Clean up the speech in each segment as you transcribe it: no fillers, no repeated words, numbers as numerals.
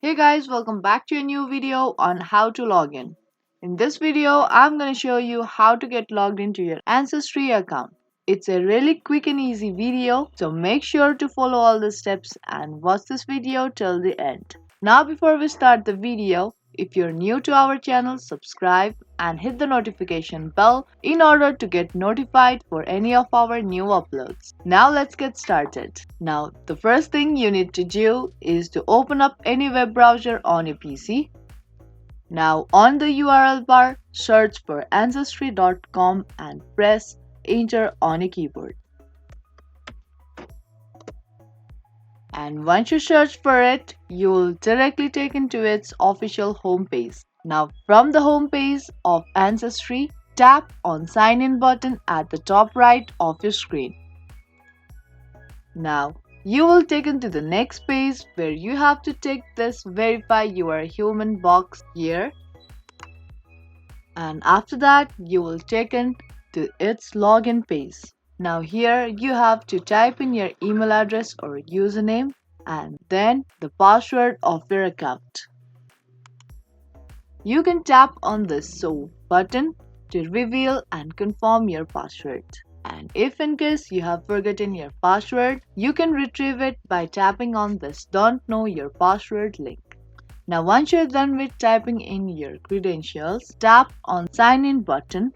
Hey guys, welcome back to a new video on how to log in. In this video, I'm going to show you how to get logged into your Ancestry account. It's a really quick and easy video, so make sure to follow all the steps and watch this video till the end. Now before we start the video, if you're new to our channel, subscribe and hit the notification bell in order to get notified for any of our new uploads. Now let's get started. Now the first thing you need to do is to open up any web browser on your PC. Now on the URL bar, search for ancestry.com and press enter on your keyboard. And once you search for it, you will directly taken to its official homepage. Now from the homepage of Ancestry, tap on sign in button at the top right of your screen. Now you will taken to the next page where you have to tick this verify you are a human box here. And after that you will taken to its login page. Now here you have to type in your email address or username and then the password of your account. You can tap on this so button to reveal and confirm your password. And if in case you have forgotten your password, you can retrieve it by tapping on this don't know your password link. Now once you're done with typing in your credentials, tap on sign in button.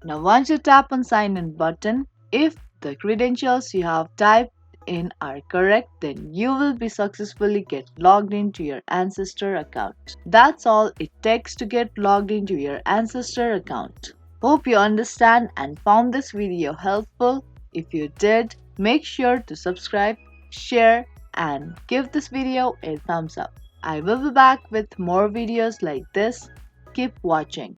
Now once you tap on sign in button, if the credentials you have typed in are correct, then you will be successfully get logged into your Ancestor account. That's all it takes to get logged into your Ancestor account. Hope you understand and found this video helpful. If you did, make sure to subscribe, share and give this video a thumbs up. I will be back with more videos like this. Keep watching.